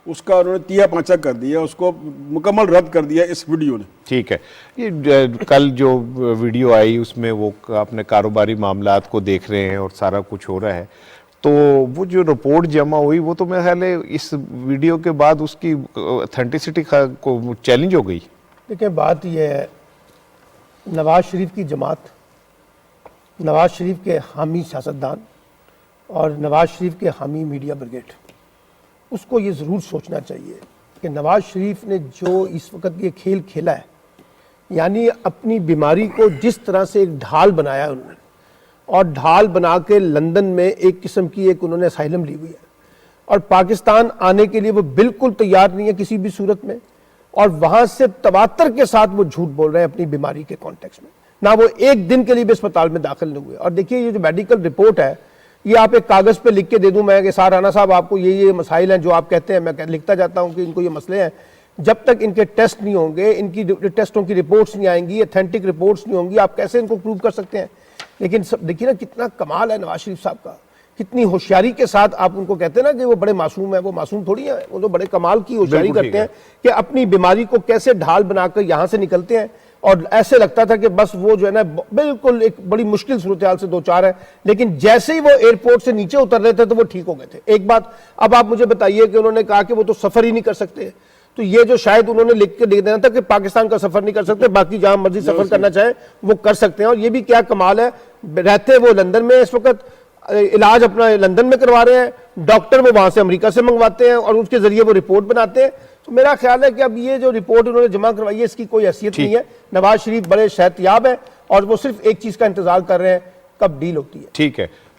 اس کا انہوں نے تیا پانچا کر دیا، اس کو مکمل رد کر دیا اس ویڈیو نے۔ ٹھیک ہے، یہ کل جو ویڈیو آئی اس میں وہ اپنے کاروباری معاملات کو دیکھ رہے ہیں اور سارا کچھ ہو رہا ہے، تو وہ جو رپورٹ جمع ہوئی وہ تو میرے خیال ہے اس ویڈیو کے بعد اس کی اتھینٹسٹی کو چیلنج ہو گئی۔ دیکھیں بات یہ ہے، نواز شریف کی جماعت، نواز شریف کے حامی سیاستدان اور نواز شریف کے حامی میڈیا بریگیڈ، اس کو یہ ضرور سوچنا چاہیے کہ نواز شریف نے جو اس وقت یہ کھیل کھیلا ہے، یعنی اپنی بیماری کو جس طرح سے ایک ڈھال بنایا انہوں نے، اور ڈھال بنا کے لندن میں ایک قسم کی ایک انہوں نے اسائلم لی ہوئی ہے، اور پاکستان آنے کے لیے وہ بالکل تیار نہیں ہے کسی بھی صورت میں، اور وہاں سے تواتر کے ساتھ وہ جھوٹ بول رہے ہیں اپنی بیماری کے کانٹیکس میں، نہ وہ ایک دن کے لیے بھی اسپتال میں داخل نہیں ہوئے۔ اور دیکھیے یہ جو میڈیکل رپورٹ ہے یہ آپ ایک کاغذ پہ لکھ کے دے دوں میں کہ سار رانا صاحب آپ کو یہ مسائل ہیں جو آپ کہتے ہیں، میں لکھتا جاتا ہوں کہ ان کو یہ مسئلے ہیں، جب تک ان کے ٹیسٹ نہیں ہوں گے، ان کی ٹیسٹوں کی رپورٹس نہیں آئیں گی، اتھینٹک رپورٹس نہیں ہوں گی، آپ کیسے ان کو پروو کر سکتے ہیں؟ لیکن دیکھیے نا کتنا کمال ہے نواز شریف صاحب کا، کتنی ہوشیاری کے ساتھ آپ ان کو کہتے ہیں نا کہ وہ بڑے معصوم ہیں، وہ معصوم تھوڑی ہیں، وہ تو بڑے کمال کی ہوشیاری کرتے ہیں کہ اپنی بیماری کو کیسے ڈھال بنا کر یہاں سے نکلتے ہیں، اور ایسے لگتا تھا کہ بس وہ جو ہے نا بالکل ایک بڑی مشکل صورتحال سے دو چار ہے، لیکن جیسے ہی وہ ایئرپورٹ سے نیچے اتر رہے تھے تو وہ ٹھیک ہو گئے تھے۔ ایک بات اب آپ مجھے بتائیے کہ انہوں نے کہا کہ وہ تو سفر ہی نہیں کر سکتے، تو یہ جو شاید انہوں نے لکھ کے دے دینا تھا کہ پاکستان کا سفر نہیں کر سکتے، باقی جہاں مرضی سفر کرنا چاہیں وہ کر سکتے ہیں، اور یہ بھی کیا کمال ہے، رہتے وہ لندن میں اس وقت علاج اپنا لندن میں کروا رہے ہیں، ڈاکٹر وہ وہاں سے امریکہ سے منگواتے ہیں اور اس کے ذریعے وہ رپورٹ بناتے ہیں۔ تو میرا خیال ہے کہ اب یہ جو رپورٹ انہوں نے جمع کروائی ہے اس کی کوئی حیثیت نہیں ہے، نواز شریف بڑے صحت یاب ہیں اور وہ صرف ایک چیز کا انتظار کر رہے ہیں کب ڈیل ہوتی ہے۔ ٹھیک ہے،